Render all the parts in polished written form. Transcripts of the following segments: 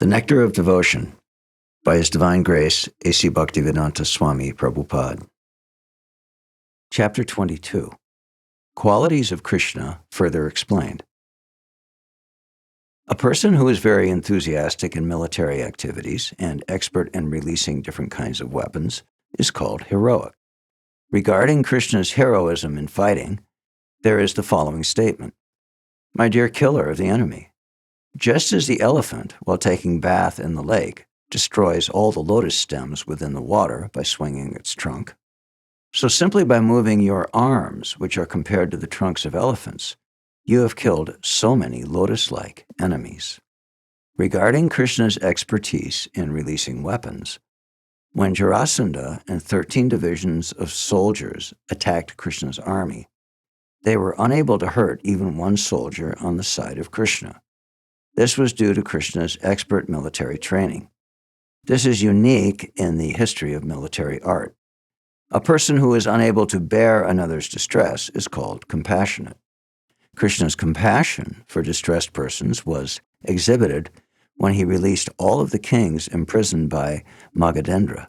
The Nectar of Devotion by His Divine Grace, A.C. Bhaktivedanta Swami Prabhupāda. Chapter 22. Qualities of Krishna Further Explained. A person who is very enthusiastic in military activities and expert in releasing different kinds of weapons is called heroic. Regarding Krishna's heroism in fighting, there is the following statement: "My dear killer of the enemy, just as the elephant, while taking bath in the lake, destroys all the lotus stems within the water by swinging its trunk, so simply by moving your arms, which are compared to the trunks of elephants, you have killed so many lotus-like enemies." Regarding Krishna's expertise in releasing weapons, when Jarasandha and 13 divisions of soldiers attacked Krishna's army, they were unable to hurt even one soldier on the side of Krishna. This was due to Krishna's expert military training. This is unique in the history of military art. A person who is unable to bear another's distress is called compassionate. Krishna's compassion for distressed persons was exhibited when he released all of the kings imprisoned by Magadendra.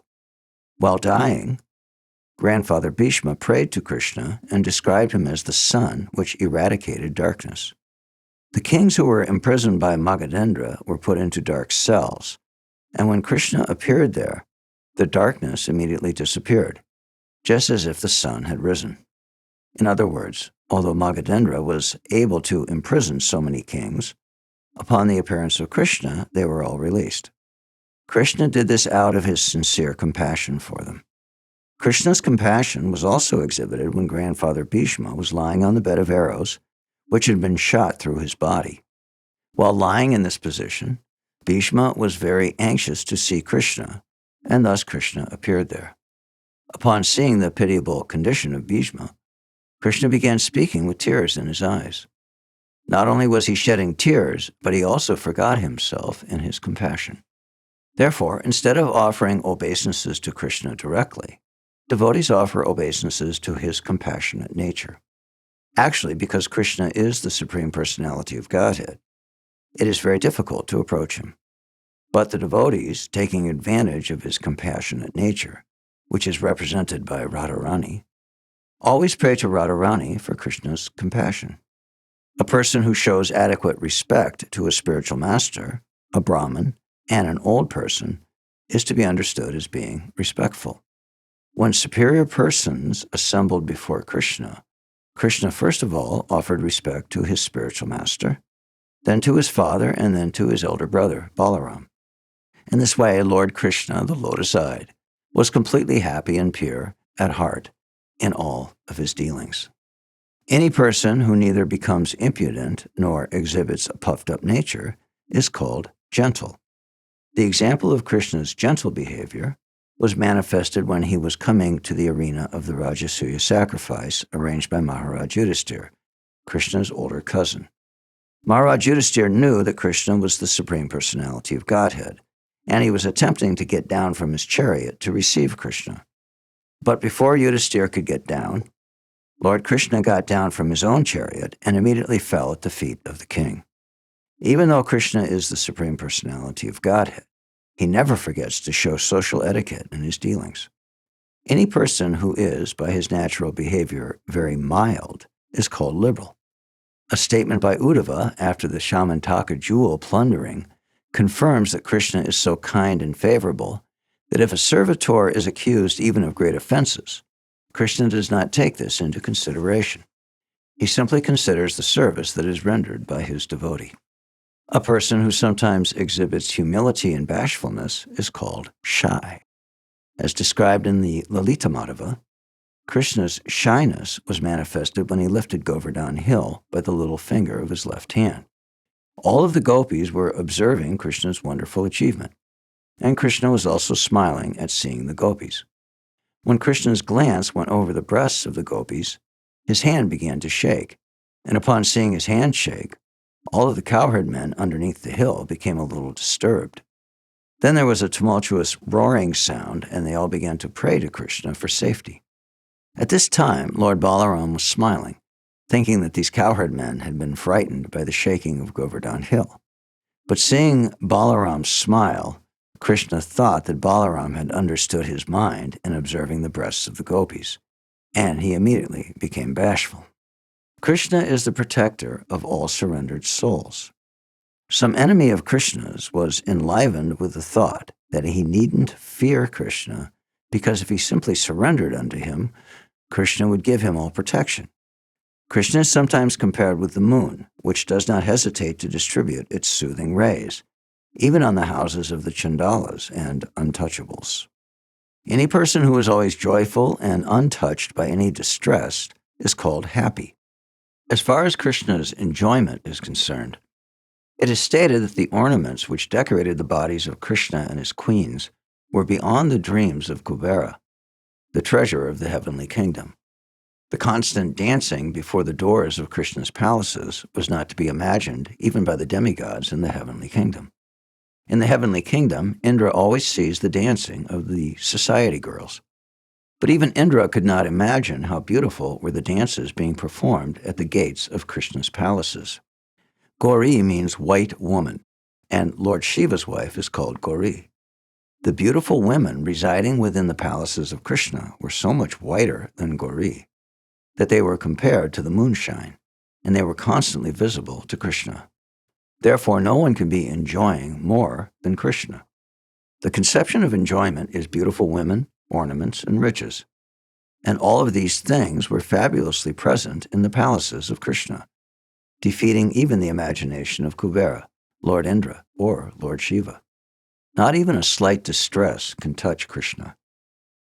While dying, Grandfather Bhishma prayed to Krishna and described him as the sun which eradicated darkness. The kings who were imprisoned by Magadendra were put into dark cells, and when Krishna appeared there, the darkness immediately disappeared, just as if the sun had risen. In other words, although Magadendra was able to imprison so many kings, upon the appearance of Krishna, they were all released. Krishna did this out of his sincere compassion for them. Krishna's compassion was also exhibited when Grandfather Bhishma was lying on the bed of arrows, which had been shot through his body. While lying in this position, Bhishma was very anxious to see Krishna, and thus Krishna appeared there. Upon seeing the pitiable condition of Bhishma, Krishna began speaking with tears in his eyes. Not only was he shedding tears, but he also forgot himself in his compassion. Therefore, instead of offering obeisances to Krishna directly, devotees offer obeisances to his compassionate nature. Actually, because Krishna is the Supreme Personality of Godhead, it is very difficult to approach him. But the devotees, taking advantage of his compassionate nature, which is represented by Radharani, always pray to Radharani for Krishna's compassion. A person who shows adequate respect to a spiritual master, a Brahmin, and an old person is to be understood as being respectful. When superior persons assembled before Krishna, Krishna first of all offered respect to his spiritual master, then to his father, and then to his elder brother, Balaram. In this way, Lord Krishna, the lotus-eyed, was completely happy and pure at heart in all of his dealings. Any person who neither becomes impudent nor exhibits a puffed-up nature is called gentle. The example of Krishna's gentle behavior was manifested when he was coming to the arena of the Rajasuya sacrifice arranged by Maharaj Yudhisthira, Krishna's older cousin. Maharaj Yudhisthira knew that Krishna was the Supreme Personality of Godhead, and he was attempting to get down from his chariot to receive Krishna. But before Yudhisthira could get down, Lord Krishna got down from his own chariot and immediately fell at the feet of the king. Even though Krishna is the Supreme Personality of Godhead, he never forgets to show social etiquette in his dealings. Any person who is, by his natural behavior, very mild is called liberal. A statement by Uddhava after the Shamantaka jewel plundering confirms that Krishna is so kind and favorable that if a servitor is accused even of great offenses, Krishna does not take this into consideration. He simply considers the service that is rendered by his devotee. A person who sometimes exhibits humility and bashfulness is called shy. As described in the Lalita Madhava, Krishna's shyness was manifested when he lifted Govardhan Hill by the little finger of his left hand. All of the gopis were observing Krishna's wonderful achievement, and Krishna was also smiling at seeing the gopis. When Krishna's glance went over the breasts of the gopis, his hand began to shake, and upon seeing his hand shake, all of the cowherd men underneath the hill became a little disturbed. Then there was a tumultuous roaring sound, and they all began to pray to Krishna for safety. At this time, Lord Balaram was smiling, thinking that these cowherd men had been frightened by the shaking of Govardhan Hill. But seeing Balaram's smile, Krishna thought that Balaram had understood his mind in observing the breasts of the gopis, and he immediately became bashful. Krishna is the protector of all surrendered souls. Some enemy of Krishna's was enlivened with the thought that he needn't fear Krishna because if he simply surrendered unto him, Krishna would give him all protection. Krishna is sometimes compared with the moon, which does not hesitate to distribute its soothing rays, even on the houses of the Chandalas and untouchables. Any person who is always joyful and untouched by any distress is called happy. As far as Krishna's enjoyment is concerned, it is stated that the ornaments which decorated the bodies of Krishna and his queens were beyond the dreams of Kubera, the treasurer of the heavenly kingdom. The constant dancing before the doors of Krishna's palaces was not to be imagined even by the demigods in the heavenly kingdom. In the heavenly kingdom, Indra always sees the dancing of the society girls. But even Indra could not imagine how beautiful were the dances being performed at the gates of Krishna's palaces. Gauri means white woman, and Lord Shiva's wife is called Gauri. The beautiful women residing within the palaces of Krishna were so much whiter than Gauri that they were compared to the moonshine, and they were constantly visible to Krishna. Therefore, no one can be enjoying more than Krishna. The conception of enjoyment is beautiful women, ornaments, and riches. And all of these things were fabulously present in the palaces of Krishna, defeating even the imagination of Kubera, Lord Indra, or Lord Shiva. Not even a slight distress can touch Krishna.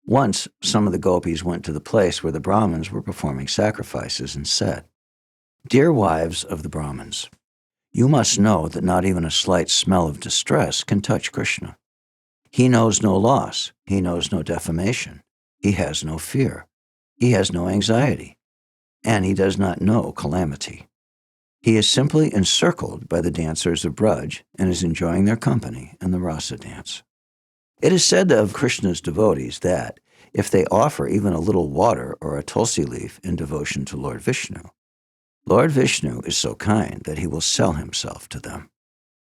Once, some of the gopis went to the place where the Brahmins were performing sacrifices and said, "Dear wives of the Brahmins, you must know that not even a slight smell of distress can touch Krishna. He knows no loss, he knows no defamation, he has no fear, he has no anxiety, and he does not know calamity. He is simply encircled by the dancers of Braj and is enjoying their company in the rasa dance." It is said of Krishna's devotees that, if they offer even a little water or a tulsi leaf in devotion to Lord Vishnu is so kind that he will sell himself to them.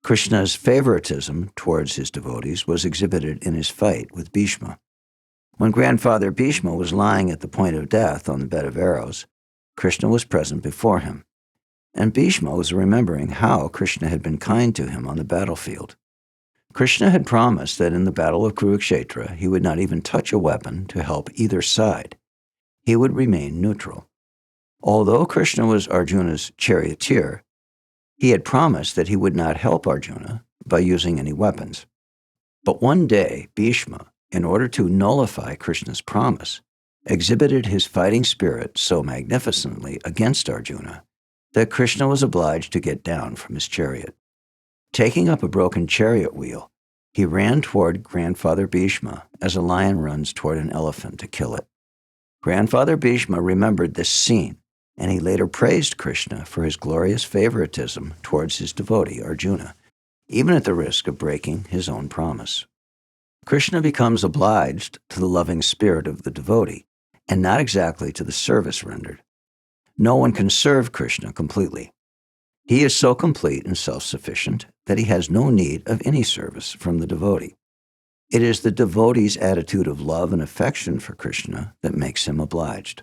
Krishna's favoritism towards his devotees was exhibited in his fight with Bhishma. When grandfather Bhishma was lying at the point of death on the bed of arrows, Krishna was present before him, and Bhishma was remembering how Krishna had been kind to him on the battlefield. Krishna had promised that in the battle of Kurukshetra he would not even touch a weapon to help either side. He would remain neutral. Although Krishna was Arjuna's charioteer, he had promised that he would not help Arjuna by using any weapons. But one day, Bhishma, in order to nullify Krishna's promise, exhibited his fighting spirit so magnificently against Arjuna that Krishna was obliged to get down from his chariot. Taking up a broken chariot wheel, he ran toward grandfather Bhishma as a lion runs toward an elephant to kill it. Grandfather Bhishma remembered this scene, and he later praised Krishna for his glorious favoritism towards his devotee Arjuna, even at the risk of breaking his own promise. Krishna becomes obliged to the loving spirit of the devotee, and not exactly to the service rendered. No one can serve Krishna completely. He is so complete and self-sufficient that he has no need of any service from the devotee. It is the devotee's attitude of love and affection for Krishna that makes him obliged.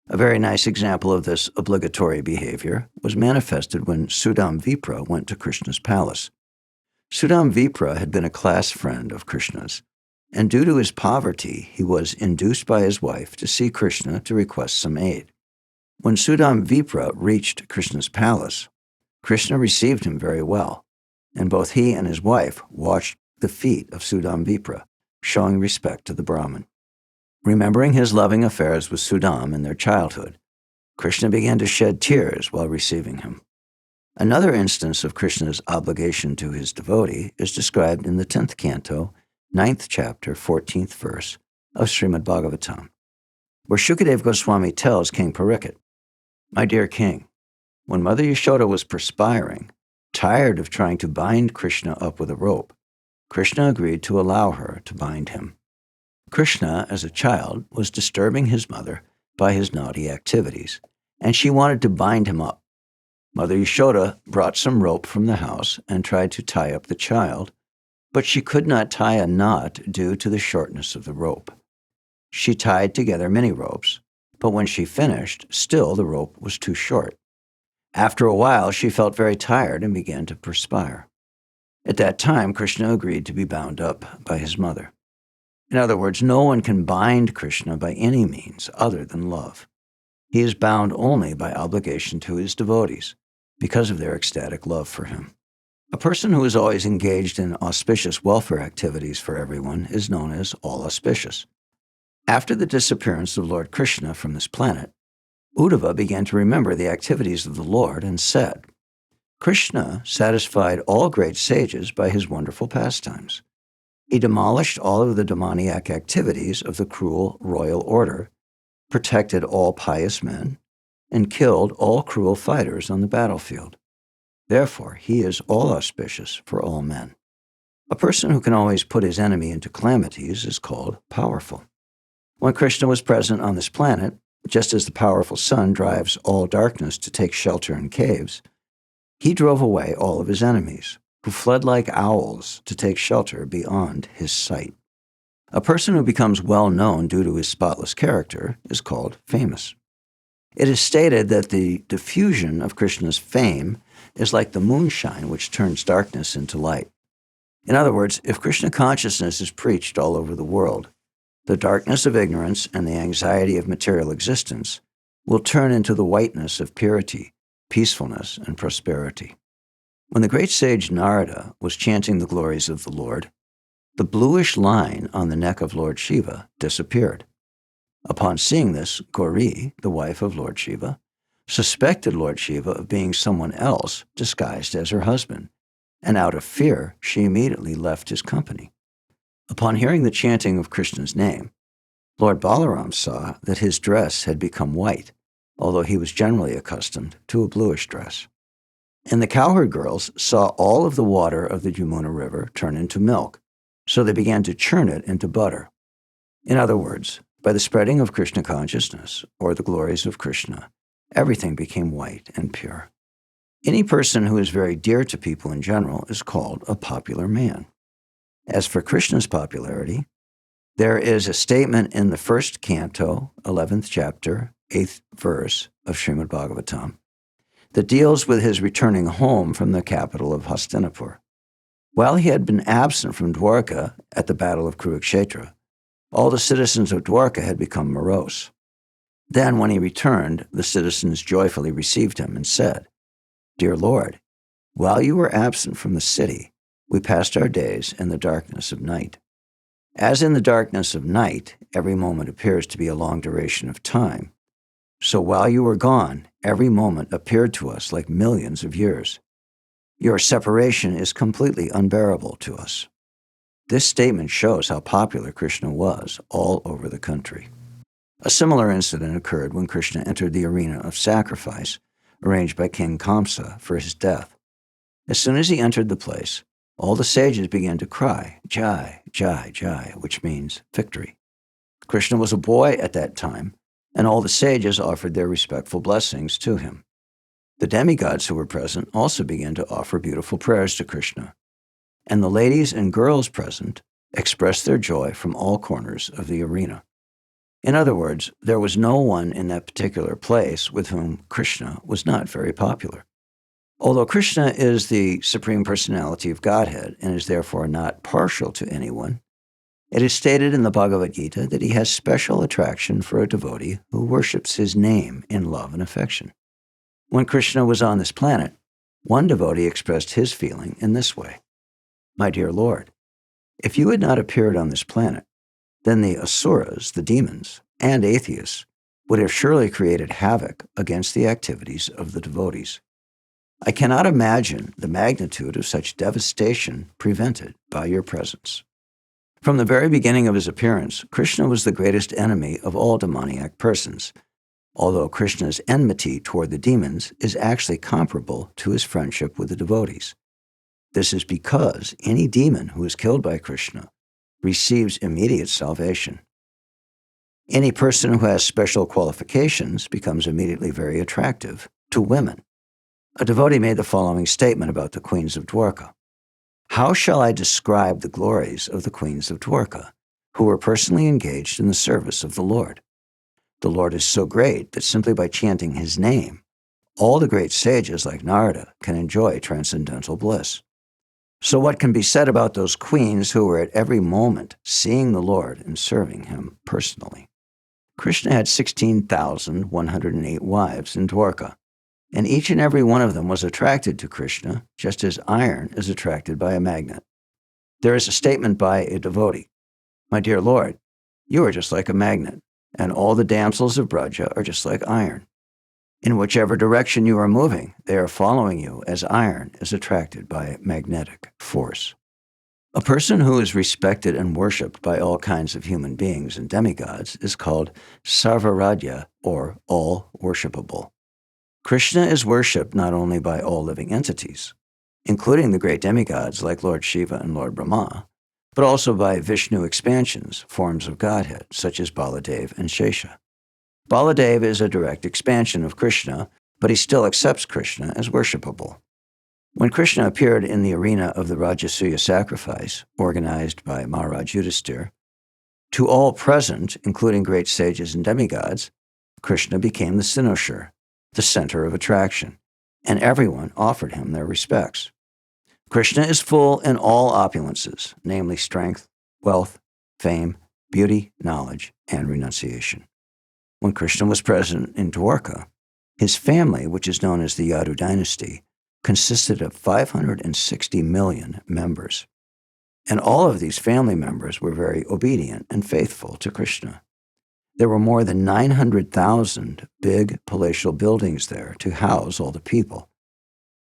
A very nice example of this obligatory behavior was manifested when Sudam Vipra went to Krishna's palace. Sudam Vipra had been a class friend of Krishna's, and due to his poverty, he was induced by his wife to see Krishna to request some aid. When Sudam Vipra reached Krishna's palace, Krishna received him very well, and both he and his wife washed the feet of Sudam Vipra, showing respect to the Brahmin. Remembering his loving affairs with Sudam in their childhood, Krishna began to shed tears while receiving him. Another instance of Krishna's obligation to his devotee is described in the 10th Canto, 9th chapter, 14th verse of Śrīmad-Bhāgavatam, where Shukadeva Goswami tells King Parikshit, "My dear king, when Mother Yashoda was perspiring, tired of trying to bind Krishna up with a rope, Krishna agreed to allow her to bind him. Krishna, as a child, was disturbing his mother by his naughty activities, and she wanted to bind him up. Mother Yashoda brought some rope from the house and tried to tie up the child, but she could not tie a knot due to the shortness of the rope. She tied together many ropes, but when she finished, still the rope was too short. After a while, she felt very tired and began to perspire. At that time, Krishna agreed to be bound up by his mother. In other words, no one can bind Krishna by any means other than love. He is bound only by obligation to his devotees because of their ecstatic love for him. A person who is always engaged in auspicious welfare activities for everyone is known as all-auspicious. After the disappearance of Lord Krishna from this planet, Uddhava began to remember the activities of the Lord and said, Krishna satisfied all great sages by his wonderful pastimes. He demolished all of the demoniac activities of the cruel royal order, protected all pious men, and killed all cruel fighters on the battlefield. Therefore, he is all auspicious for all men. A person who can always put his enemy into calamities is called powerful. When Krishna was present on this planet, just as the powerful sun drives all darkness to take shelter in caves, he drove away all of his enemies, who fled like owls to take shelter beyond his sight. A person who becomes well known due to his spotless character is called famous. It is stated that the diffusion of Krishna's fame is like the moonshine which turns darkness into light. In other words, if Krishna consciousness is preached all over the world, the darkness of ignorance and the anxiety of material existence will turn into the whiteness of purity, peacefulness, and prosperity. When the great sage Narada was chanting the glories of the Lord, the bluish line on the neck of Lord Shiva disappeared. Upon seeing this, Gauri, the wife of Lord Shiva, suspected Lord Shiva of being someone else disguised as her husband, and out of fear, she immediately left his company. Upon hearing the chanting of Krishna's name, Lord Balaram saw that his dress had become white, although he was generally accustomed to a bluish dress. And the cowherd girls saw all of the water of the Yamuna River turn into milk, so they began to churn it into butter. In other words, by the spreading of Krishna consciousness, or the glories of Krishna, everything became white and pure. Any person who is very dear to people in general is called a popular man. As for Krishna's popularity, there is a statement in the first canto, 11th chapter, 8th verse of Śrīmad-Bhāgavatam that deals with his returning home from the capital of Hastinapur. While he had been absent from Dwarka at the Battle of Kurukshetra, all the citizens of Dwarka had become morose. Then, when he returned, the citizens joyfully received him and said, Dear Lord, while you were absent from the city, we passed our days in the darkness of night. As in the darkness of night, every moment appears to be a long duration of time, so while you were gone, every moment appeared to us like millions of years. Your separation is completely unbearable to us. This statement shows how popular Krishna was all over the country. A similar incident occurred when Krishna entered the arena of sacrifice arranged by King Kamsa for his death. As soon as he entered the place, all the sages began to cry, Jai, Jai, Jai, which means victory. Krishna was a boy at that time, and all the sages offered their respectful blessings to him. The demigods who were present also began to offer beautiful prayers to Krishna, and the ladies and girls present expressed their joy from all corners of the arena. In other words, there was no one in that particular place with whom Krishna was not very popular. Although Krishna is the Supreme Personality of Godhead and is therefore not partial to anyone, it is stated in the Bhagavad-gita that he has special attraction for a devotee who worships his name in love and affection. When Krishna was on this planet, one devotee expressed his feeling in this way, My dear Lord, if you had not appeared on this planet, then the asuras, the demons, and atheists would have surely created havoc against the activities of the devotees. I cannot imagine the magnitude of such devastation prevented by your presence. From the very beginning of his appearance, Krishna was the greatest enemy of all demoniac persons, although Krishna's enmity toward the demons is actually comparable to his friendship with the devotees. This is because any demon who is killed by Krishna receives immediate salvation. Any person who has special qualifications becomes immediately very attractive to women. A devotee made the following statement about the queens of Dwarka. How shall I describe the glories of the queens of Dwarka, who were personally engaged in the service of the Lord? The Lord is so great that simply by chanting his name, all the great sages like Narada can enjoy transcendental bliss. So what can be said about those queens who were at every moment seeing the Lord and serving him personally? Krishna had 16,108 wives in Dwarka, and each and every one of them was attracted to Krishna just as iron is attracted by a magnet. There is a statement by a devotee, "My dear Lord, you are just like a magnet, and all the damsels of Braja are just like iron. In whichever direction you are moving, they are following you as iron is attracted by magnetic force." A person who is respected and worshipped by all kinds of human beings and demigods is called Sarvaradhya, or all-worshipable. Krishna is worshipped not only by all living entities, including the great demigods like Lord Shiva and Lord Brahmā, but also by Vishnu expansions, forms of Godhead, such as Baladev and Shesha. Baladev is a direct expansion of Krishna, but he still accepts Krishna as worshipable. When Krishna appeared in the arena of the Rajasuya sacrifice, organized by Maharaj Yudhisthira, to all present, including great sages and demigods, Krishna became the cynosure, the center of attraction, and everyone offered him their respects. Krishna is full in all opulences, namely strength, wealth, fame, beauty, knowledge, and renunciation. When Krishna was present in Dwarka, his family, which is known as the Yadu dynasty, consisted of 560 million members. And all of these family members were very obedient and faithful to Krishna. There were more than 900,000 big palatial buildings there to house all the people,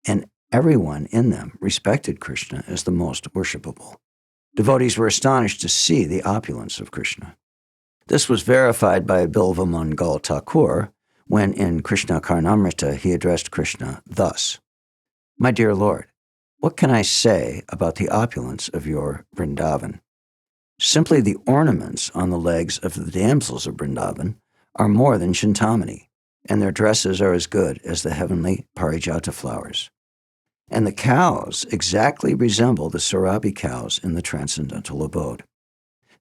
and everyone in them respected Krishna as the most worshipable. Devotees were astonished to see the opulence of Krishna. This was verified by Bilva Mangal Thakur when in Krishna Karnamrita he addressed Krishna thus, "My dear Lord, what can I say about the opulence of your Vṛndāvana? Simply the ornaments on the legs of the damsels of Vṛndāvana are more than Chintamani, and their dresses are as good as the heavenly Parijata flowers. And the cows exactly resemble the Surabhi cows in the transcendental abode.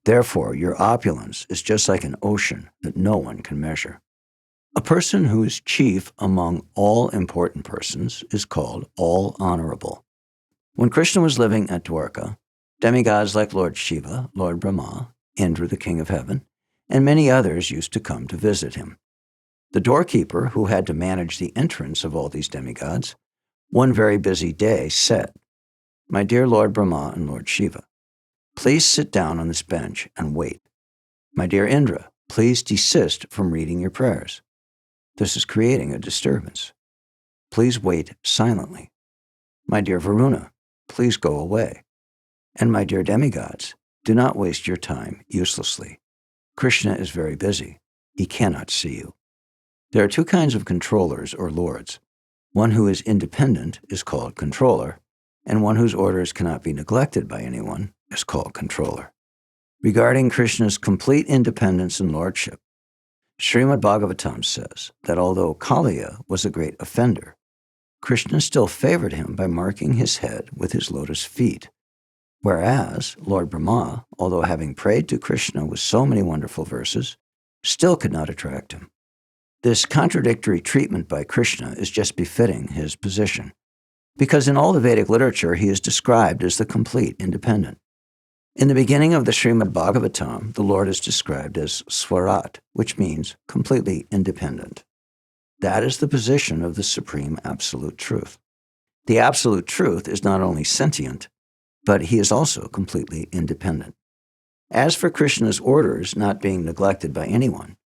Therefore, your opulence is just like an ocean that no one can measure." A person who is chief among all important persons is called all-honorable. When Krishna was living at Dwarka, demigods like Lord Shiva, Lord Brahmā, Indra the king of heaven, and many others used to come to visit him. The doorkeeper, who had to manage the entrance of all these demigods, one very busy day said, "My dear Lord Brahmā and Lord Shiva, please sit down on this bench and wait. My dear Indra, please desist from reading your prayers. This is creating a disturbance. Please wait silently. My dear Varuna, please go away. And my dear demigods, do not waste your time uselessly. Krishna is very busy. He cannot see you." There are two kinds of controllers or lords. One who is independent is called controller, and one whose orders cannot be neglected by anyone is called controller. Regarding Krishna's complete independence and lordship, Śrīmad-Bhāgavatam says that although Kaliya was a great offender, Krishna still favored him by marking his head with his lotus feet, whereas Lord Brahmā, although having prayed to Krishna with so many wonderful verses, still could not attract him. This contradictory treatment by Krishna is just befitting his position, because in all the Vedic literature he is described as the complete independent. In the beginning of the Śrīmad-Bhāgavatam, the Lord is described as Swarat, which means completely independent. That is the position of the supreme absolute truth. The absolute truth is not only sentient, but he is also completely independent. As for Krishna's orders not being neglected by anyone,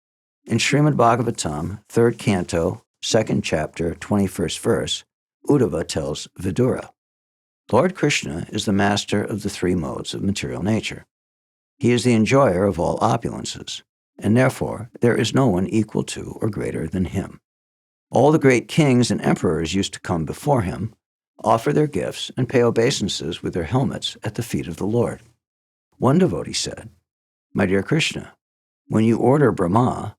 in Śrīmad-Bhāgavatam, 3rd Canto, 2nd chapter, 21st verse, Uddhava tells Vidura, Lord Krishna is the master of the three modes of material nature. He is the enjoyer of all opulences, and therefore there is no one equal to or greater than him. All the great kings and emperors used to come before him, offer their gifts, and pay obeisances with their helmets at the feet of the Lord. One devotee said, "My dear Krishna, when you order Brahmā,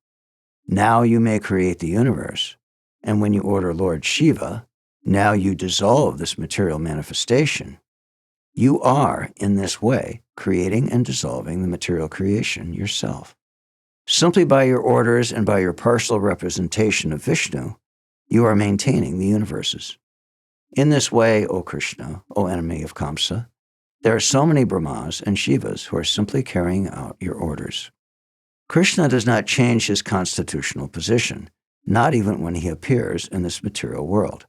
now you may create the universe, and when you order Lord Shiva, Now you dissolve this material manifestation. You are, in this way, creating and dissolving the material creation yourself. Simply by your orders and by your partial representation of Vishnu, you are maintaining the universes. In this way, O Kṛṣṇa, O enemy of Kamsa, there are so many Brahmās and Shivas who are simply carrying out your orders. Krishna does not change his constitutional position, not even when he appears in this material world.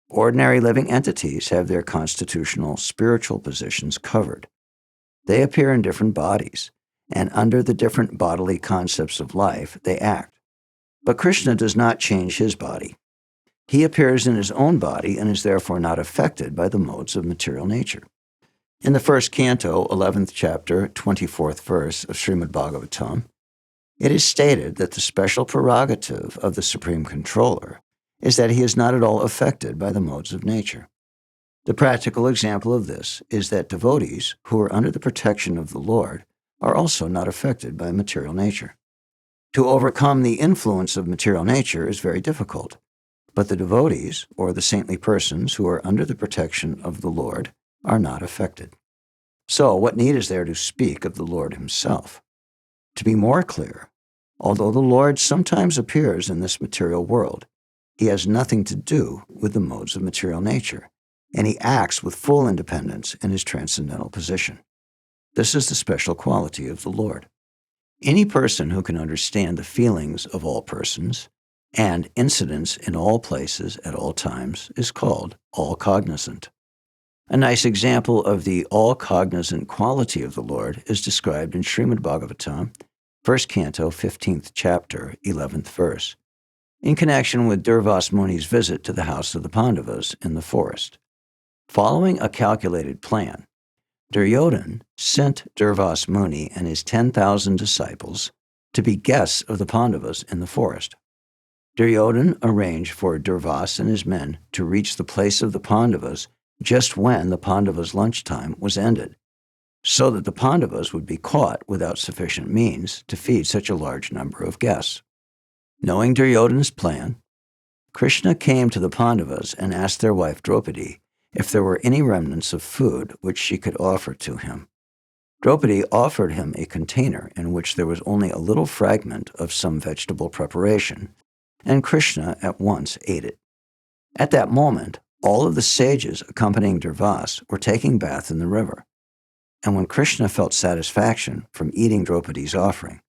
Ordinary living entities have their constitutional spiritual positions covered. They appear in different bodies, and under the different bodily concepts of life, they act. But Krishna does not change his body. He appears in his own body and is therefore not affected by the modes of material nature. In the first canto, 11th chapter, 24th verse of Śrīmad-Bhāgavatam, it is stated that the special prerogative of the Supreme Controller is that he is not at all affected by the modes of nature. The practical example of this is that devotees who are under the protection of the Lord are also not affected by material nature. To overcome the influence of material nature is very difficult, but the devotees, or the saintly persons who are under the protection of the Lord, are not affected. So, what need is there to speak of the Lord himself? To be more clear, although the Lord sometimes appears in this material world, he has nothing to do with the modes of material nature, and he acts with full independence in his transcendental position. This is the special quality of the Lord. Any person who can understand the feelings of all persons and incidents in all places at all times is called all-cognizant. A nice example of the all-cognizant quality of the Lord is described in Śrīmad-Bhāgavatam, 1st Canto, 15th chapter, 11th verse, in connection with Durvas Muni's visit to the house of the Pandavas in the forest. Following a calculated plan, Duryodhana sent Durvas Muni and his 10,000 disciples to be guests of the Pandavas in the forest. Duryodhana arranged for Durvas and his men to reach the place of the Pandavas just when the Pandavas' lunchtime was ended, so that the Pandavas would be caught without sufficient means to feed such a large number of guests. Knowing Duryodhana's plan, Krishna came to the Pandavas and asked their wife Draupadi if there were any remnants of food which she could offer to him. Draupadi offered him a container in which there was only a little fragment of some vegetable preparation, and Krishna at once ate it. At that moment, all of the sages accompanying Durvas were taking bath in the river, and when Krishna felt satisfaction from eating Draupadi's offering,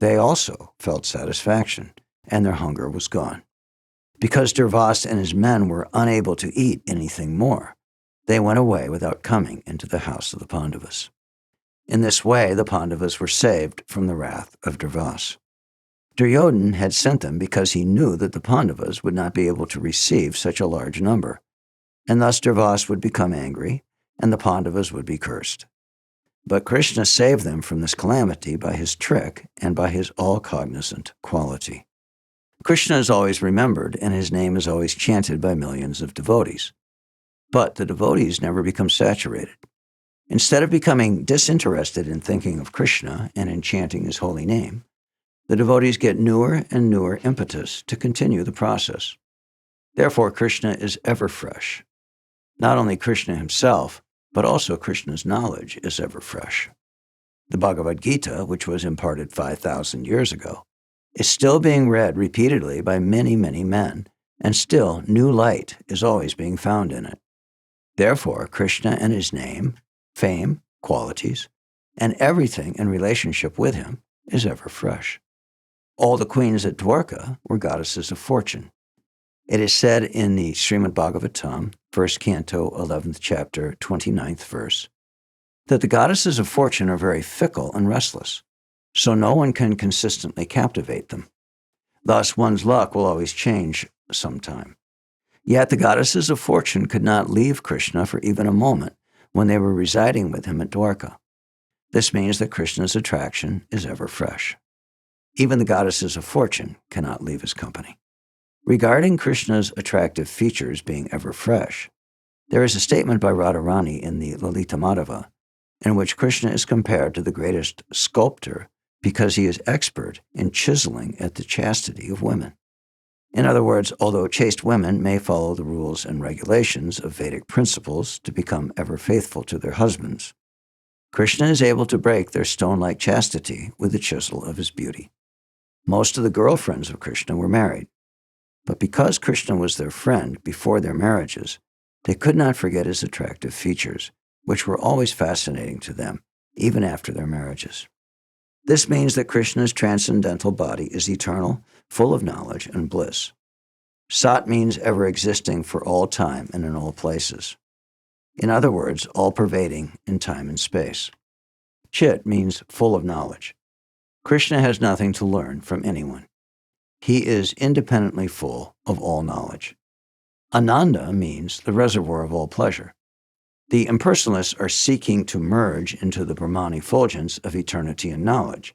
they also felt satisfaction, and their hunger was gone. Because Durvas and his men were unable to eat anything more, they went away without coming into the house of the Pandavas. In this way, the Pandavas were saved from the wrath of Durvas. Duryodhana had sent them because he knew that the Pandavas would not be able to receive such a large number, and thus Durvas would become angry, and the Pandavas would be cursed. But Krishna saved them from this calamity by his trick and by his all-cognizant quality. Krishna is always remembered, and his name is always chanted by millions of devotees. But the devotees never become saturated. Instead of becoming disinterested in thinking of Krishna and in chanting his holy name, the devotees get newer and newer impetus to continue the process. Therefore, Krishna is ever fresh. Not only Krishna himself, but also Krishna's knowledge is ever fresh. The Bhagavad-gita, which was imparted 5,000 years ago, is still being read repeatedly by many, many men, and still new light is always being found in it. Therefore, Krishna and his name, fame, qualities, and everything in relationship with him is ever fresh. All the queens at Dwarka were goddesses of fortune. It is said in the Śrīmad-Bhāgavatam, 1st Canto, 11th chapter, 29th verse, that the goddesses of fortune are very fickle and restless, so no one can consistently captivate them. Thus, one's luck will always change sometime. Yet the goddesses of fortune could not leave Krishna for even a moment when they were residing with him at Dwarka. This means that Krishna's attraction is ever fresh. Even the goddesses of fortune cannot leave his company. Regarding Krishna's attractive features being ever fresh, there is a statement by Radharani in the Lalita Madhava, in which Krishna is compared to the greatest sculptor because he is expert in chiseling at the chastity of women. In other words, although chaste women may follow the rules and regulations of Vedic principles to become ever faithful to their husbands, Krishna is able to break their stone-like chastity with the chisel of his beauty. Most of the girlfriends of Krishna were married, but because Krishna was their friend before their marriages, they could not forget his attractive features, which were always fascinating to them, even after their marriages. This means that Krishna's transcendental body is eternal, full of knowledge and bliss. Sat means ever existing for all time and in all places. In other words, all-pervading in time and space. Chit means full of knowledge. Krishna has nothing to learn from anyone. He is independently full of all knowledge. Ananda means the reservoir of all pleasure. The impersonalists are seeking to merge into the Brahmā effulgence of eternity and knowledge,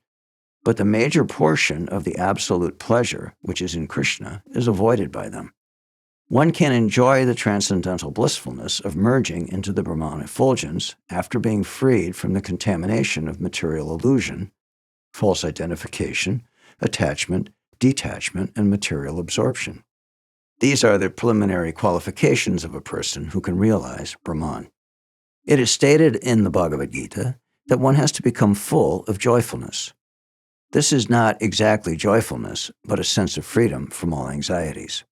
but the major portion of the absolute pleasure, which is in Krishna, is avoided by them. One can enjoy the transcendental blissfulness of merging into the Brahmā effulgence after being freed from the contamination of material illusion, false identification, attachment, detachment, and material absorption. These are the preliminary qualifications of a person who can realize Brahman. It is stated in the Bhagavad-gita that one has to become full of joyfulness. This is not exactly joyfulness, but a sense of freedom from all anxieties.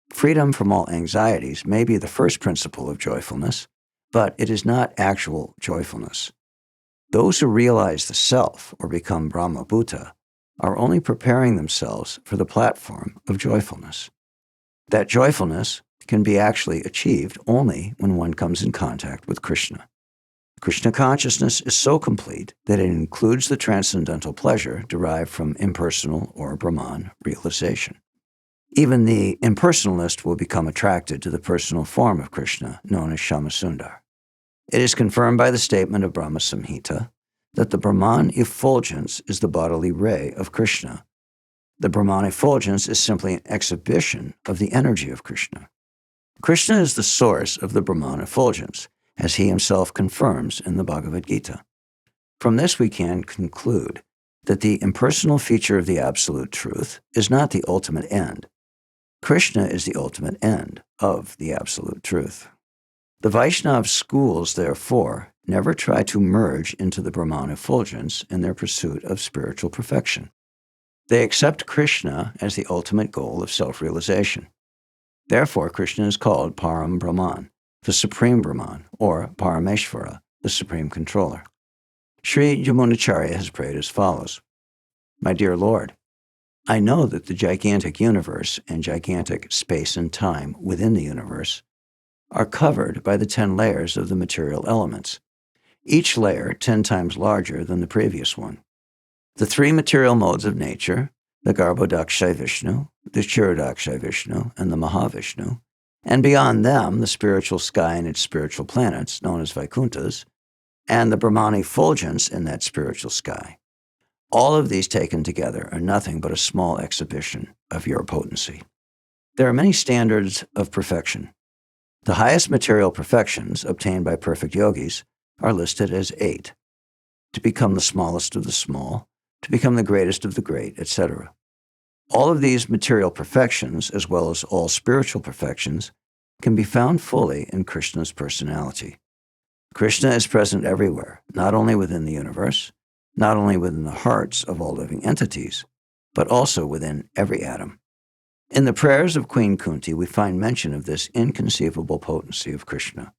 Freedom from all anxieties may be the first principle of joyfulness, but it is not actual joyfulness. Those who realize the self or become Brahma-bhuta are only preparing themselves for the platform of joyfulness. That joyfulness can be actually achieved only when one comes in contact with Krishna. Krishna consciousness is so complete that it includes the transcendental pleasure derived from impersonal or Brahman realization. Even the impersonalist will become attracted to the personal form of Krishna, known as Shyamasundar. It is confirmed by the statement of Brahma Samhita that the Brahman effulgence is the bodily ray of Krishna. The Brahman effulgence is simply an exhibition of the energy of Krishna. Krishna is the source of the Brahman effulgence, as he himself confirms in the Bhagavad-gita. From this we can conclude that the impersonal feature of the absolute truth is not the ultimate end. Krishna is the ultimate end of the absolute truth. The Vaishnava schools, therefore, never try to merge into the Brahman effulgence in their pursuit of spiritual perfection. They accept Krishna as the ultimate goal of self-realization. Therefore, Krishna is called Param Brahman, the Supreme Brahman, or Parameshvara, the Supreme Controller. Śrīmad-Bhāgavatam has prayed as follows: My dear Lord, I know that the gigantic universe and gigantic space and time within the universe are covered by the 10 layers of the material elements, each layer 10 times larger than the previous one. The 3 material modes of nature, the Garbhodakshay Vishnu, the Kshirodakshay Vishnu, and the Mahavishnu, and beyond them the spiritual sky and its spiritual planets, known as Vaikunthas, and the Brahman effulgence in that spiritual sky. All of these taken together are nothing but a small exhibition of your potency. There are many standards of perfection. The highest material perfections obtained by perfect yogis are listed as 8. To become the smallest of the small, to become the greatest of the great, etc. All of these material perfections, as well as all spiritual perfections, can be found fully in Krishna's personality. Krishna is present everywhere, not only within the universe, not only within the hearts of all living entities, but also within every atom. In the prayers of Queen Kunti, we find mention of this inconceivable potency of Krishna.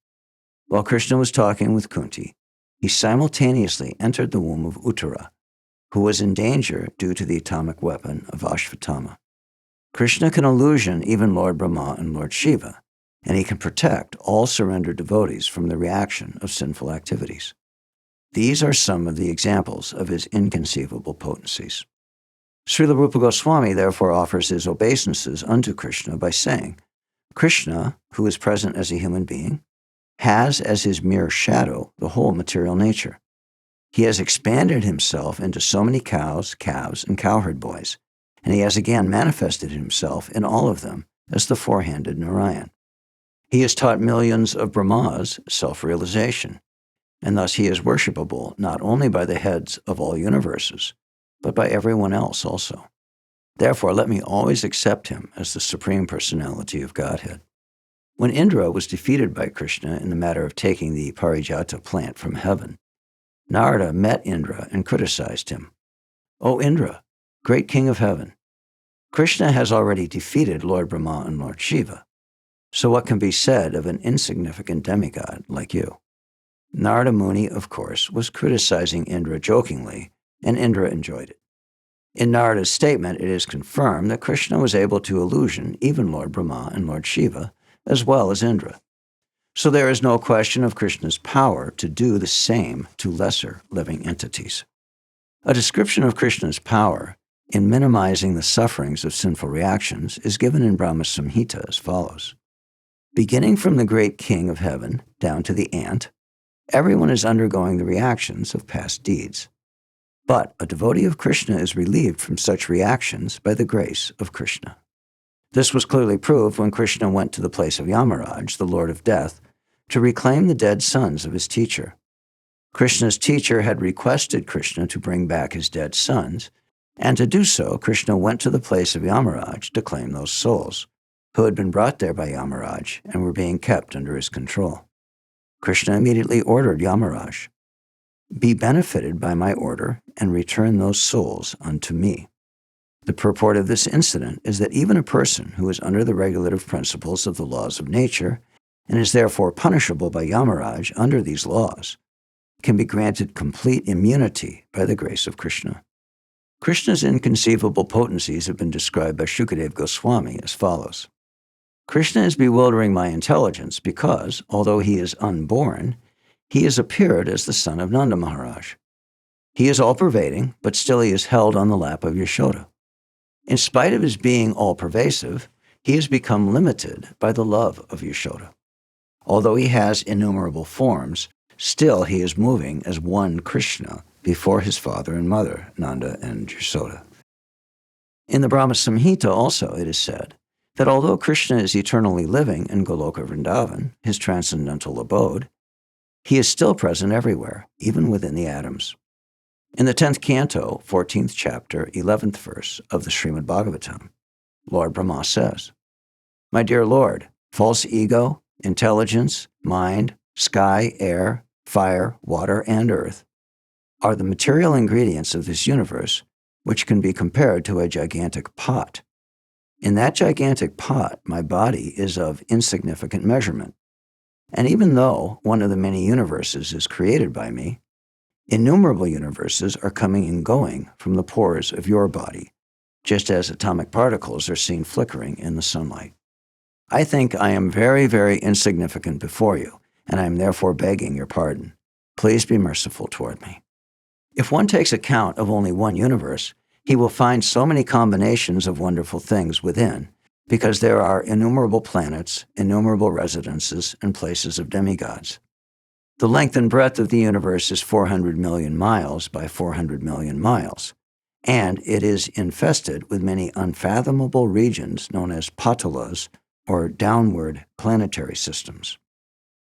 While Krishna was talking with Kunti, he simultaneously entered the womb of Uttara, who was in danger due to the atomic weapon of Ashvatthama. Krishna can illusion even Lord Brahmā and Lord Shiva, and he can protect all surrendered devotees from the reaction of sinful activities. These are some of the examples of his inconceivable potencies. Srila Rupa Goswami therefore offers his obeisances unto Krishna by saying, Krishna, who is present as a human being, has as his mere shadow the whole material nature. He has expanded himself into so many cows, calves, and cowherd boys, and he has again manifested himself in all of them as the four-handed Narayan. He has taught millions of Brahmas self-realization, and thus he is worshipable not only by the heads of all universes, but by everyone else also. Therefore, let me always accept him as the Supreme Personality of Godhead. When Indra was defeated by Krishna in the matter of taking the Parijata plant from heaven, Narada met Indra and criticized him. "O Indra, great king of heaven, Krishna has already defeated Lord Brahmā and Lord Shiva. So what can be said of an insignificant demigod like you?" Narada Muni, of course, was criticizing Indra jokingly, and Indra enjoyed it. In Narada's statement, it is confirmed that Krishna was able to illusion even Lord Brahmā and Lord Shiva, as well as Indra. So there is no question of Krishna's power to do the same to lesser living entities. A description of Krishna's power in minimizing the sufferings of sinful reactions is given in Brahma Samhita as follows. Beginning from the great king of heaven down to the ant, everyone is undergoing the reactions of past deeds. But a devotee of Krishna is relieved from such reactions by the grace of Krishna. This was clearly proved when Krishna went to the place of Yamaraj, the Lord of Death, to reclaim the dead sons of his teacher. Krishna's teacher had requested Krishna to bring back his dead sons, and to do so, Krishna went to the place of Yamaraj to claim those souls, who had been brought there by Yamaraj and were being kept under his control. Krishna immediately ordered Yamaraj, "Be benefited by my order and return those souls unto me." The purport of this incident is that even a person who is under the regulative principles of the laws of nature and is therefore punishable by Yamaraj under these laws can be granted complete immunity by the grace of Krishna. Krishna's inconceivable potencies have been described by Shukadeva Goswami as follows. Krishna is bewildering my intelligence because, although he is unborn, he has appeared as the son of Nanda Maharaj. He is all-pervading, but still he is held on the lap of Yashoda. In spite of his being all-pervasive, he has become limited by the love of Yashoda. Although he has innumerable forms, still he is moving as one Krishna before his father and mother, Nanda and Yashoda. In the Brahma Samhita also it is said that although Krishna is eternally living in Goloka Vṛndāvana, his transcendental abode, he is still present everywhere, even within the atoms. In the 10th Canto, 14th chapter, 11th verse of the Śrīmad-Bhāgavatam, Lord Brahmā says, "My dear Lord, false ego, intelligence, mind, sky, air, fire, water, and earth are the material ingredients of this universe, which can be compared to a gigantic pot. In that gigantic pot, my body is of insignificant measurement. And even though one of the many universes is created by me, innumerable universes are coming and going from the pores of your body, just as atomic particles are seen flickering in the sunlight. I think I am very, very insignificant before you, and I am therefore begging your pardon. Please be merciful toward me." If one takes account of only one universe, he will find so many combinations of wonderful things within, because there are innumerable planets, innumerable residences, and places of demigods. The length and breadth of the universe is 400 million miles by 400 million miles, and it is infested with many unfathomable regions known as patalas, or downward planetary systems.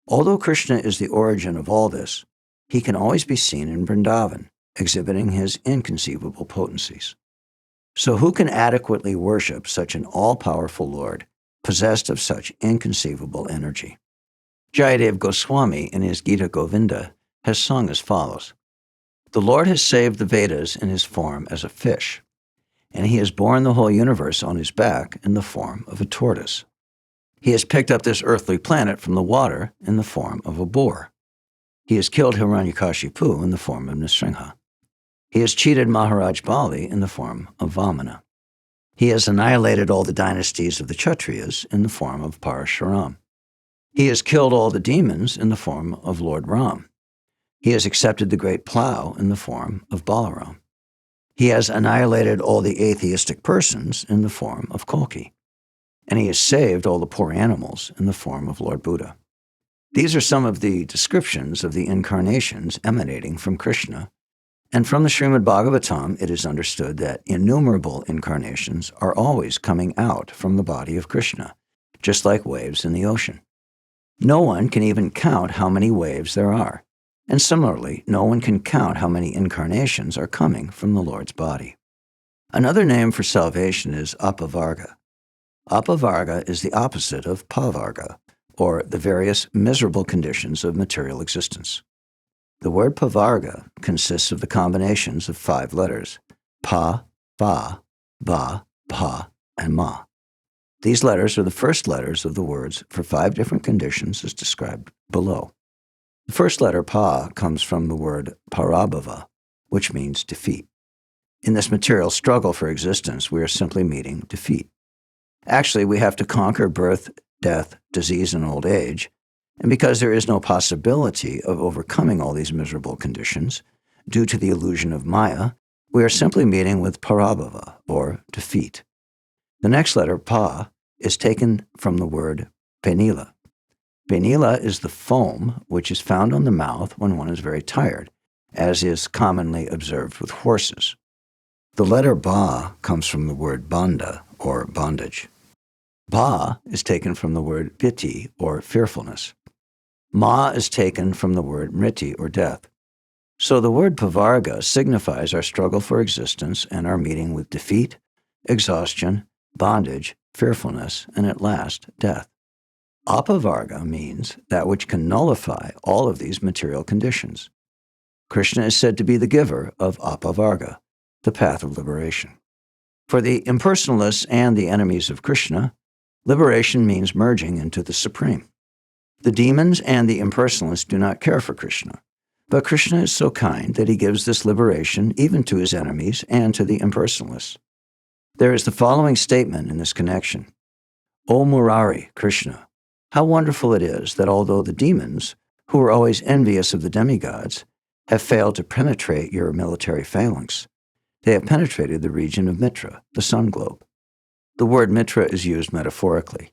Although Krishna is the origin of all this, he can always be seen in Vṛndāvana, exhibiting his inconceivable potencies. So who can adequately worship such an all-powerful Lord, possessed of such inconceivable energy? Jayadev Goswami, in his Gita Govinda, has sung as follows. The Lord has saved the Vedas in his form as a fish, and he has borne the whole universe on his back in the form of a tortoise. He has picked up this earthly planet from the water in the form of a boar. He has killed Hiranyakashipu in the form of Nrsimha. He has cheated Maharaj Bali in the form of Vamana. He has annihilated all the dynasties of the Kshatriyas in the form of Parashuram. He has killed all the demons in the form of Lord Ram. He has accepted the great plow in the form of Balaram. He has annihilated all the atheistic persons in the form of Kalki. And he has saved all the poor animals in the form of Lord Buddha. These are some of the descriptions of the incarnations emanating from Krishna, and from the Śrīmad-Bhāgavatam it is understood that innumerable incarnations are always coming out from the body of Krishna, just like waves in the ocean. No one can even count how many waves there are, and similarly, no one can count how many incarnations are coming from the Lord's body. Another name for salvation is apavarga. Apavarga is the opposite of pavarga, or the various miserable conditions of material existence. The word pavarga consists of the combinations of 5 letters: pa, ba, ba, pa, and ma. These letters are the first letters of the words for 5 different conditions as described below. The first letter, pa, comes from the word parabhava, which means defeat. In this material struggle for existence, we are simply meeting defeat. Actually, we have to conquer birth, death, disease, and old age, and because there is no possibility of overcoming all these miserable conditions, due to the illusion of Maya, we are simply meeting with parabhava, or defeat. The next letter, pa, is taken from the word penila. Penila is the foam which is found on the mouth when one is very tired, as is commonly observed with horses. The letter ba comes from the word bandha, or bondage. Ba is taken from the word piti, or fearfulness. Ma is taken from the word mriti, or death. So the word pavarga signifies our struggle for existence and our meeting with defeat, exhaustion, bondage, fearfulness, and at last, death. Apavarga means that which can nullify all of these material conditions. Krishna is said to be the giver of apavarga, the path of liberation. For the impersonalists and the enemies of Krishna, liberation means merging into the Supreme. The demons and the impersonalists do not care for Krishna, but Krishna is so kind that he gives this liberation even to his enemies and to the impersonalists. There is the following statement in this connection: O Murari, Krishna, how wonderful it is that although the demons, who are always envious of the demigods, have failed to penetrate your military phalanx, they have penetrated the region of Mitra, the sun globe. The word Mitra is used metaphorically.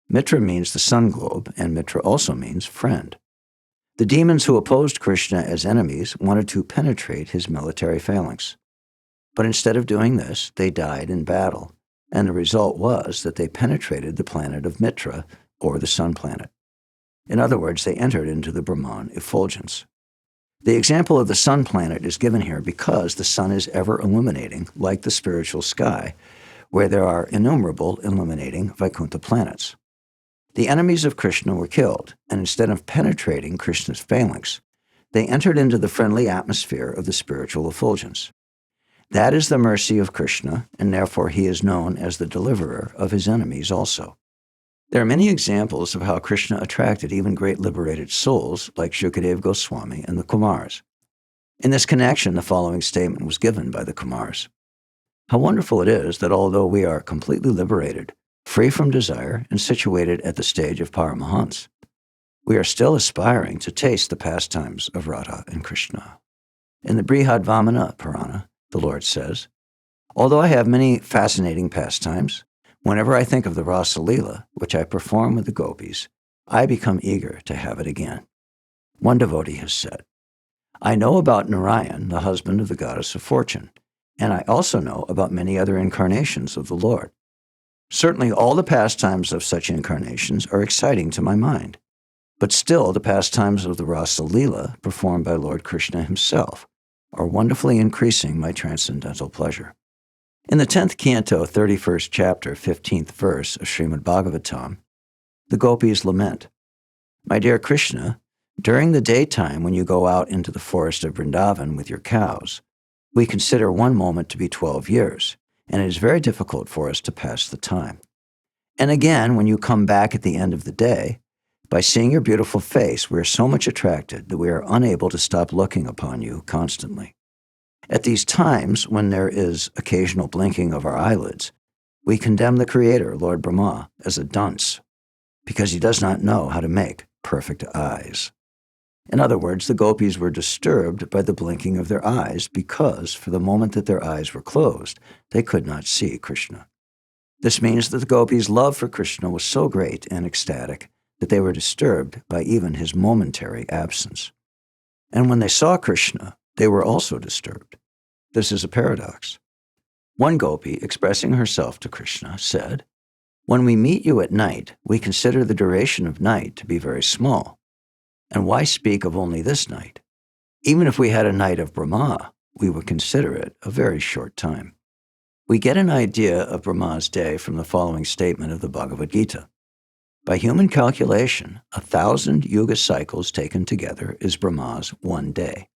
Mitra means the sun globe, and Mitra also means friend. The demons who opposed Krishna as enemies wanted to penetrate his military phalanx. But instead of doing this, they died in battle, and the result was that they penetrated the planet of Mitra, or the sun planet. In other words, they entered into the Brahman effulgence. The example of the sun planet is given here because the sun is ever illuminating, like the spiritual sky, where there are innumerable illuminating Vaikuntha planets. The enemies of Krishna were killed, and instead of penetrating Krishna's phalanx, they entered into the friendly atmosphere of the spiritual effulgence. That is the mercy of Krishna, and therefore he is known as the deliverer of his enemies also. There are many examples of how Krishna attracted even great liberated souls like Shukadeva Goswami and the Kumars. In this connection, the following statement was given by the Kumars: how wonderful it is that although we are completely liberated, free from desire, and situated at the stage of Paramahans, we are still aspiring to taste the pastimes of Radha and Krishna. In the Vṛndāvana Purana, the Lord says, although I have many fascinating pastimes, whenever I think of the Rasa Leela, which I perform with the gopīs, I become eager to have it again. One devotee has said, I know about Narayan, the husband of the goddess of fortune, and I also know about many other incarnations of the Lord. Certainly all the pastimes of such incarnations are exciting to my mind, but still the pastimes of the Rasa Leela performed by Lord Krishna himself are wonderfully increasing my transcendental pleasure. In the 10th Canto, 31st chapter, 15th verse of Śrīmad-Bhāgavatam, the gopīs lament, My dear Krishna, during the daytime when you go out into the forest of Vṛndāvana with your cows, we consider one moment to be 12 years, and it is very difficult for us to pass the time. And again, when you come back at the end of the day, by seeing your beautiful face, we are so much attracted that we are unable to stop looking upon you constantly. At these times, when there is occasional blinking of our eyelids, we condemn the Creator, Lord Brahmā, as a dunce, because he does not know how to make perfect eyes. In other words, the gopis were disturbed by the blinking of their eyes because, for the moment that their eyes were closed, they could not see Krishna. This means that the gopis' love for Krishna was so great and ecstatic that they were disturbed by even his momentary absence. And when they saw Krishna, they were also disturbed. This is a paradox. One gopi, expressing herself to Krishna, said, When we meet you at night, we consider the duration of night to be very small. And why speak of only this night? Even if we had a night of Brahmā, we would consider it a very short time. We get an idea of Brahma's day from the following statement of the Bhagavad-gita. By human calculation, 1,000 yuga cycles taken together is Brahma's one day,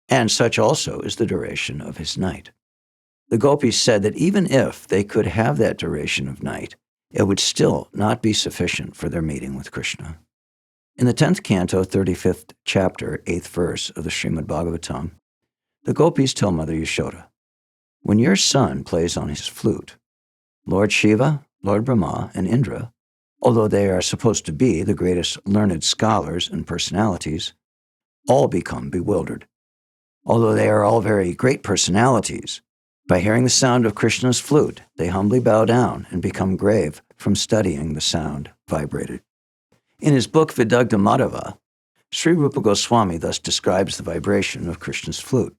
and such also is the duration of his night. The gopis said that even if they could have that duration of night, it would still not be sufficient for their meeting with Krishna. In the 10th Canto, 35th chapter, 8th verse of the Śrīmad-Bhāgavatam, the gopis tell Mother Yashoda, "When your son plays on his flute, Lord Shiva, Lord Brahmā, and Indra, although they are supposed to be the greatest learned scholars and personalities, all become bewildered. Although they are all very great personalities, by hearing the sound of Krishna's flute, they humbly bow down and become grave from studying the sound vibrated." In his book Vidagdha Madhava, Sri Rupa Goswami thus describes the vibration of Krishna's flute.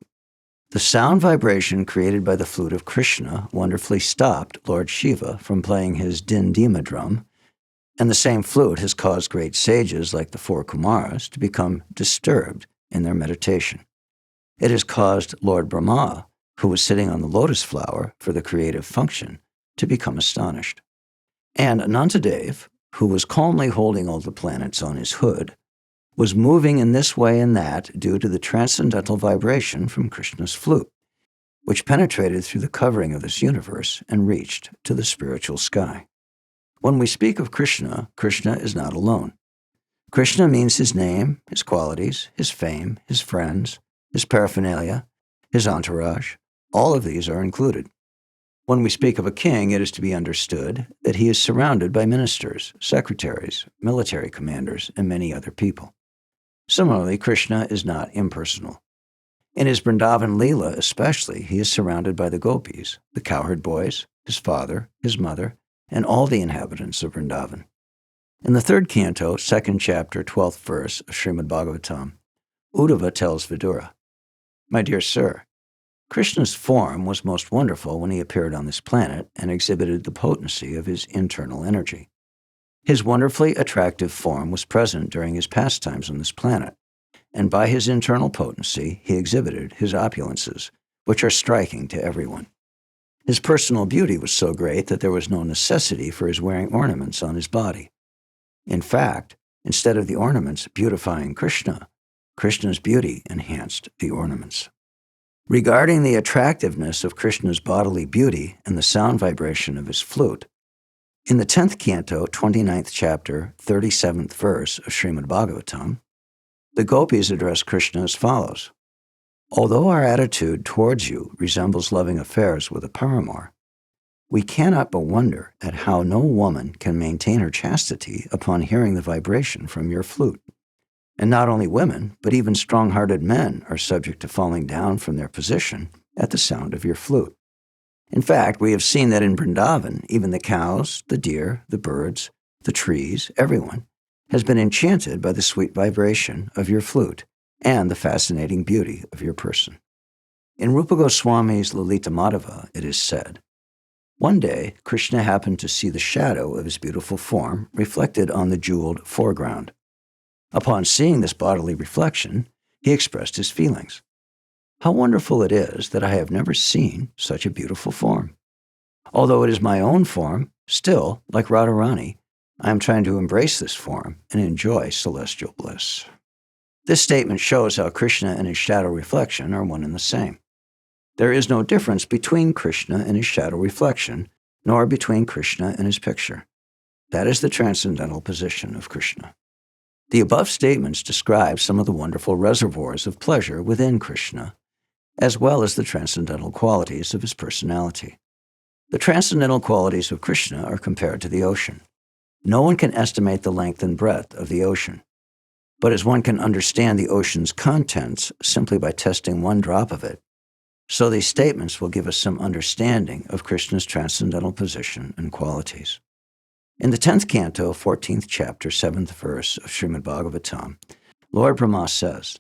The sound vibration created by the flute of Krishna wonderfully stopped Lord Shiva from playing his dindima drum, and the same flute has caused great sages like the four Kumaras to become disturbed in their meditation. It has caused Lord Brahmā, who was sitting on the lotus flower for the creative function, to become astonished. And Anantadev, who was calmly holding all the planets on his hood, was moving in this way and that due to the transcendental vibration from Krishna's flute, which penetrated through the covering of this universe and reached to the spiritual sky. When we speak of Krishna, Krishna is not alone. Krishna means his name, his qualities, his fame, his friends, his paraphernalia, his entourage. All of these are included. When we speak of a king, it is to be understood that he is surrounded by ministers, secretaries, military commanders, and many other people. Similarly, Krishna is not impersonal. In his Vṛndāvana Leela especially, he is surrounded by the gopis, the cowherd boys, his father, his mother, and all the inhabitants of Vṛndāvana. In the 3rd Canto, 2nd chapter, 12th verse of Śrīmad-Bhāgavatam, Uddhava tells Vidura, "My dear sir, Krishna's form was most wonderful when he appeared on this planet and exhibited the potency of his internal energy. His wonderfully attractive form was present during his pastimes on this planet, and by his internal potency he exhibited his opulences, which are striking to everyone. His personal beauty was so great that there was no necessity for his wearing ornaments on his body. In fact, instead of the ornaments beautifying Krishna, Krishna's beauty enhanced the ornaments." Regarding the attractiveness of Krishna's bodily beauty and the sound vibration of his flute, in the 10th Canto, 29th chapter, 37th verse of Śrīmad-Bhāgavatam, the gopis address Krishna as follows, "Although our attitude towards you resembles loving affairs with a paramour, we cannot but wonder at how no woman can maintain her chastity upon hearing the vibration from your flute. And not only women, but even strong-hearted men are subject to falling down from their position at the sound of your flute. In fact, we have seen that in Vṛndāvana, even the cows, the deer, the birds, the trees, everyone, has been enchanted by the sweet vibration of your flute and the fascinating beauty of your person." In Rupa Goswami's Lalita Madhava, it is said, "One day, Krishna happened to see the shadow of his beautiful form reflected on the jeweled foreground. Upon seeing this bodily reflection, he expressed his feelings. 'How wonderful it is that I have never seen such a beautiful form. Although it is my own form, still, like Radharani, I am trying to embrace this form and enjoy celestial bliss.'" This statement shows how Krishna and his shadow reflection are one and the same. There is no difference between Krishna and his shadow reflection, nor between Krishna and his picture. That is the transcendental position of Krishna. The above statements describe some of the wonderful reservoirs of pleasure within Krishna, as well as the transcendental qualities of his personality. The transcendental qualities of Krishna are compared to the ocean. No one can estimate the length and breadth of the ocean. But as one can understand the ocean's contents simply by testing one drop of it, so these statements will give us some understanding of Krishna's transcendental position and qualities. In the 10th Canto, 14th chapter, 7th verse of Śrīmad-Bhāgavatam, Lord Brahmā says,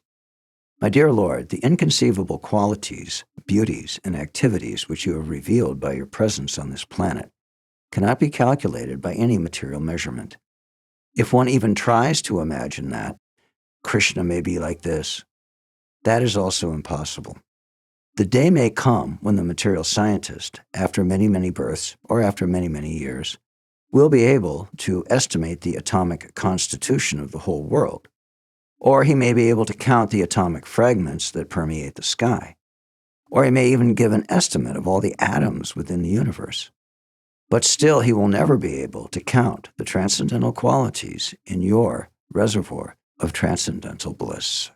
"My dear Lord, the inconceivable qualities, beauties, and activities which you have revealed by your presence on this planet cannot be calculated by any material measurement. If one even tries to imagine that Krishna may be like this, that is also impossible. The day may come when the material scientist, after many, many births, or after many, many years, will be able to estimate the atomic constitution of the whole world. Or he may be able to count the atomic fragments that permeate the sky. Or he may even give an estimate of all the atoms within the universe. But still, he will never be able to count the transcendental qualities in your reservoir of transcendental bliss.